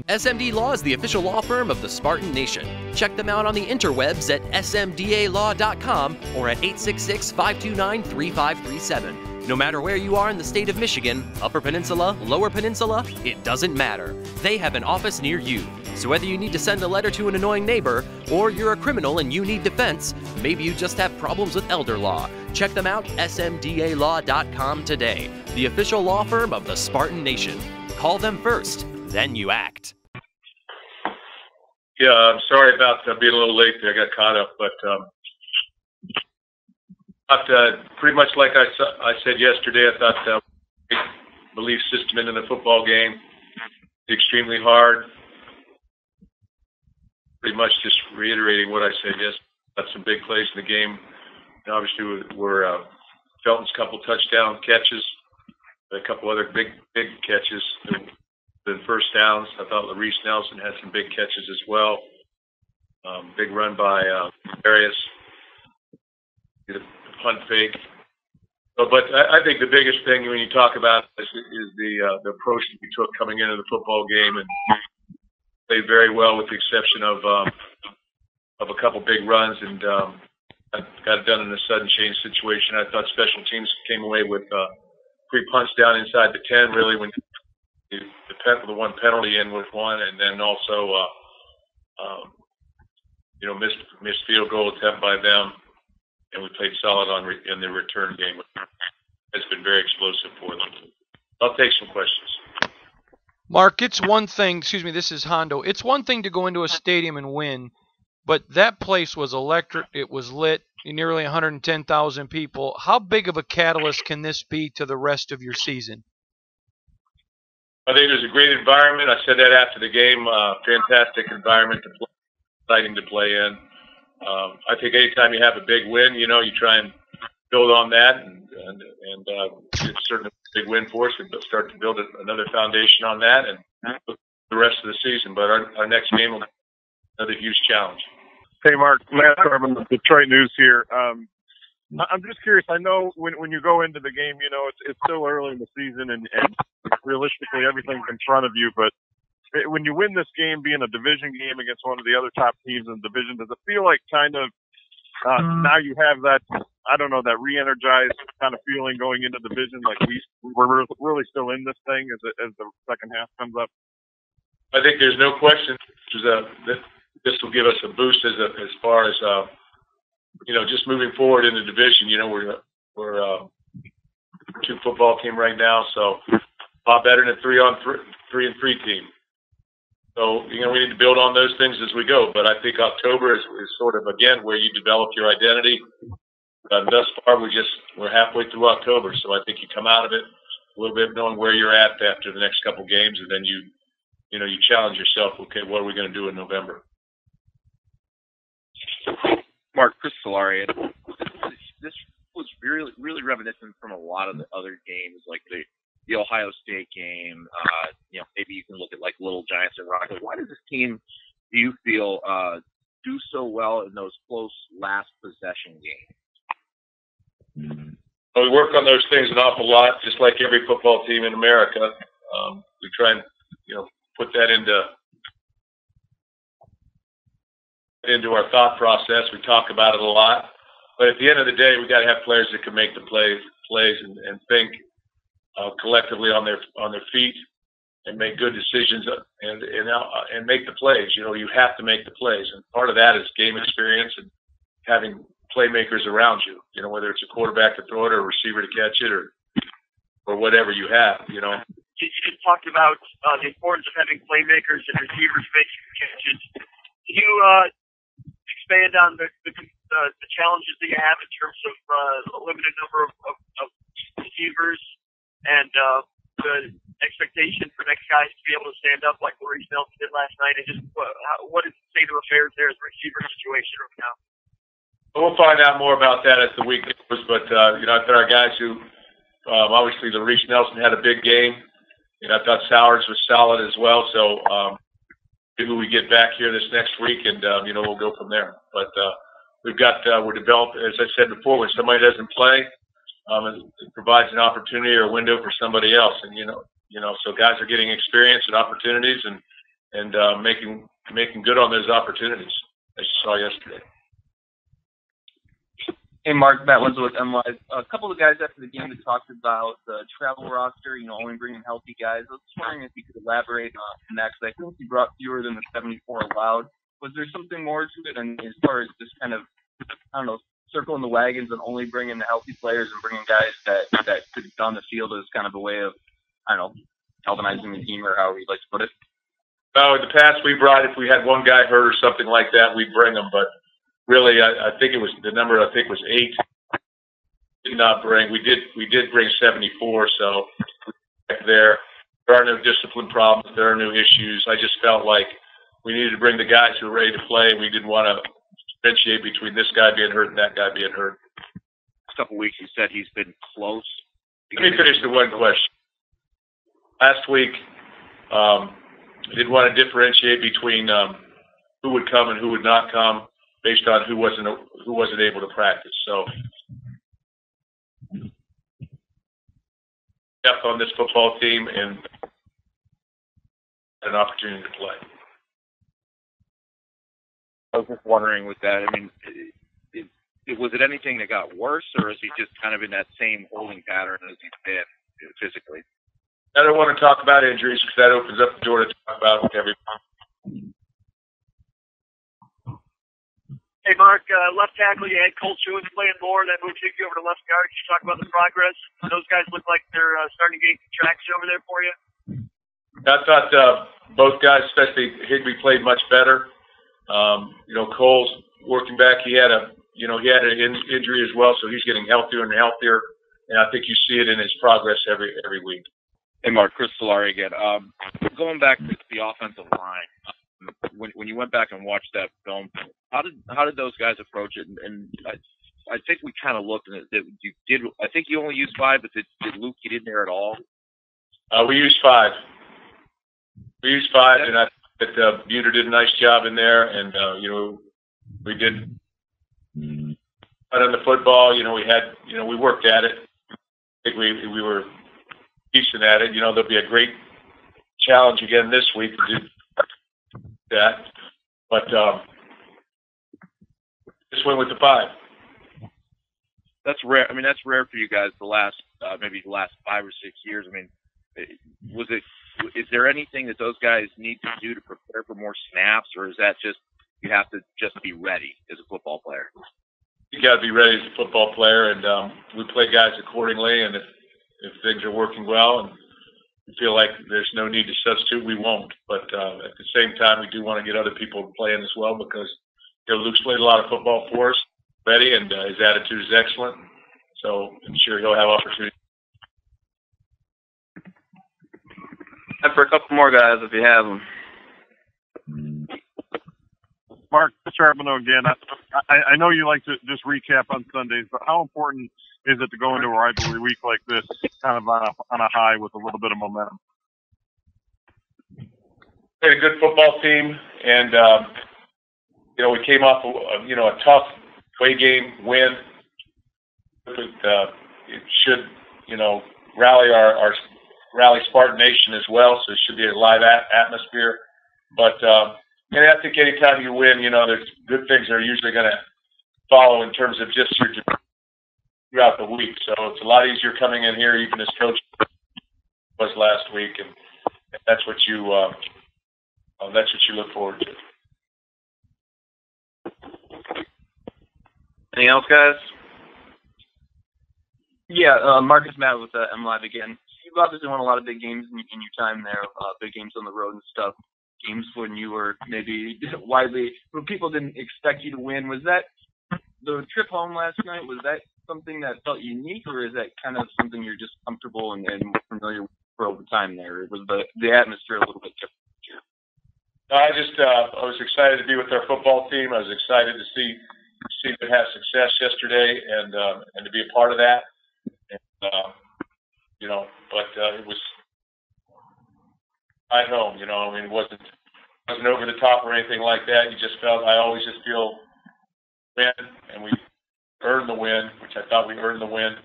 SMD Law is the official law firm of the Spartan Nation. Check them out on the interwebs at smdalaw.com or at 866-529-3537. No matter where you are in the state of Michigan, Upper Peninsula, Lower Peninsula, it doesn't matter. They have an office near you. So whether you need to send a letter to an annoying neighbor, or you're a criminal and you need defense, maybe you just have problems with elder law, check them out, smdalaw.com today. The official law firm of the Spartan Nation. Call them first, then you act. Yeah, I'm sorry about being a little late there. I got caught up, but pretty much like I said yesterday, I thought belief system into the football game is extremely hard. Pretty much just reiterating what I said yesterday. Got some big plays in the game. And obviously, we're Felton's couple touchdown catches, a couple other big catches. The first downs, I thought Reese Nelson had some big catches as well. Big run by Arias, the punt fake. But I think the biggest thing when you talk about this is the approach that we took coming into the football game, and played very well with the exception of a couple big runs, and got it done in a sudden change situation. I thought special teams came away with 3 punts down inside the 10, really, when the one penalty in with one, and then also missed field goal attempt by them, and we played solid in the return game. It's been very explosive for them. I'll take some questions. Mark, it's one thing, this is Hondo. It's one thing to go into a stadium and win, but that place was electric. It was lit, nearly 110,000 people. How big of a catalyst can this be to the rest of your season? I think it was a great environment. I said that after the game. Fantastic environment to play, exciting to play in. I think anytime you have a big win, you try and build on that, and it's certainly a big win for us, and start to build another foundation on that, and the rest of the season. But our next game will be another huge challenge. Hey, Mark, Matt Carbon, the Detroit News here. I'm just curious. I know when you go into the game, it's still early in the season, and realistically everything's in front of you. But when you win this game, being a division game against one of the other top teams in the division, does it feel like kind of now you have that, I don't know, that re-energized kind of feeling going into the division, like we're really still in this thing as the second half comes up? I think there's no question that this will give us a boost as far as just moving forward in the division. We're a 2 football team right now, so a lot better than a 3-on-3 team. So, we need to build on those things as we go. But I think October is sort of, again, where you develop your identity. Thus far, we're halfway through October. So I think you come out of it a little bit knowing where you're at after the next couple games. And then you challenge yourself, okay, what are we going to do in November? Mark, Chris Solari, this was really, really reminiscent from a lot of the other games, like the Ohio State game. Maybe you can look at like Little Giants and Rockets. Why does this team, do you feel, do so well in those close last possession games? Well, we work on those things an awful lot, just like every football team in America. We try and put that into our thought process. We talk about it a lot, but at the end of the day, we got to have players that can make the plays and think collectively on their feet and make good decisions and make the plays. You have to make the plays, and part of that is game experience and having playmakers around you. Whether it's a quarterback to throw it or a receiver to catch it or whatever you have. You talked about the importance of having playmakers and receivers make catches. Can you expand on the challenges that you have in terms of a limited number of receivers and the expectation for next guys to be able to stand up like Maurice Nelson did last night, and just what is the state of affairs there as a receiver situation right now? We'll find out more about that as the week goes, but I thought our guys who obviously Maurice Nelson had a big game. I thought Sowers was solid as well, so maybe we get back here this next week and we'll go from there. But we're developing, as I said before, when somebody doesn't play, it provides an opportunity or a window for somebody else, and so guys are getting experience and opportunities, and and making good on those opportunities, as you saw yesterday. Hey, Mark, Matt Wenzel with MLive. A couple of guys after the game that talked about the travel roster, only bringing healthy guys. I was just wondering if you could elaborate on that, because I think you brought fewer than the 74 allowed. Was there something more to it? And as far as just kind of, I don't know, circling the wagons and only bringing the healthy players and bringing guys that could get on the field as kind of a way of, I don't know, galvanizing the team, or however you'd like to put it? No, in the past if we had one guy hurt or something like that, we'd bring him. But really, I think it was the number. I think was 8. Did not bring. We did bring 74. So there are no discipline problems. There are no issues. I just felt like we needed to bring the guys who were ready to play. We didn't want to differentiate between this guy being hurt and that guy being hurt. A couple weeks, you said he's been close. Let me finish the one question. Last week, I didn't want to differentiate between who would come and who would not come based on who wasn't able to practice. So, depth on this football team and an opportunity to play. I was just wondering with that. I mean, was it anything that got worse, or is he just kind of in that same holding pattern as he's been physically? I don't want to talk about injuries because that opens up the door to talk about with everyone. Hey, Mark, left tackle, you had Cole Chewins playing more. That moved you over to left guard. Can you talk about the progress? Those guys look like they're starting to gain traction over there for you. I thought both guys, especially Higbee, played much better. Cole's working back. He had an injury as well, so he's getting healthier and healthier. And I think you see it in his progress every week. Hey, Mark, Chris Solari again. Going back to the offensive line, when you went back and watched that film, how did those guys approach it? And I think we kind of looked at it. You did. I think you only used 5, but did Luke get in there at all? We used 5. And I think that Buter did a nice job in there. And we did on the football. We worked at it. I think we were decent at it. There'll be a great challenge again this week to do that. But just went with the 5. That's rare. I mean, that's rare for you guys. Maybe the last 5 or 6 years. I mean, is there anything that those guys need to do to prepare for more snaps, or is that just you have to just be ready as a football player? You got to be ready as a football player, and we play guys accordingly. And if things are working well and we feel like there's no need to substitute, we won't. But at the same time, we do want to get other people playing as well because Luke's played a lot of football for us already, and his attitude is excellent. So I'm sure he'll have opportunity. And for a couple more guys, if you have them. Mark Charbonneau again. I know you like to just recap on Sundays, but how important is it to go into a rivalry week like this kind of on a high with a little bit of momentum? We had a good football team, and we came off a tough away game win. It should rally Spartan Nation as well, so it should be a live atmosphere. But I think anytime you win, there's good things that are usually going to follow in terms of just your throughout the week. So it's a lot easier coming in here, even as coach was last week, and that's what you look forward to. Anything else, guys? Yeah, Marcus Matt with MLive again. You've obviously won a lot of big games in your time there, big games on the road and stuff. Games when you were maybe when people didn't expect you to win. Was that the trip home last night? Was that something that felt unique, or is that kind of something you're just comfortable and familiar with for over time there? Or was the atmosphere a little bit different? I was excited to be with our football team. I was excited to see them have success yesterday and to be a part of that. And, but it was at home. It wasn't over the top or anything like that. I always just feel win, and we earned the win, which I thought we earned the win.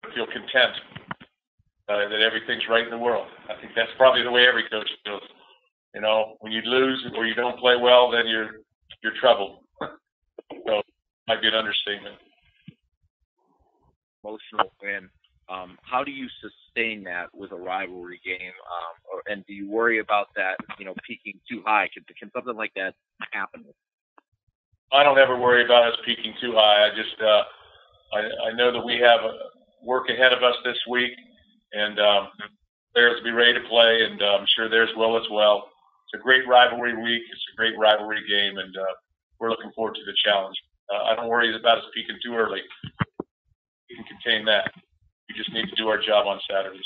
I feel content that everything's right in the world. I think that's probably the way every coach feels. You know, when you lose or you don't play well, then you're troubled. So it might be an understatement. Emotional win. How do you sustain that with a rivalry game? And do you worry about that, peaking too high? Can something like that happen? I don't ever worry about us peaking too high. I just I know that we have work ahead of us this week, and players will be ready to play, and I'm sure theirs will as well. It's a great rivalry week. It's a great rivalry game, and we're looking forward to the challenge. I don't worry about us peaking too early. We can contain that. We just need to do our job on Saturdays.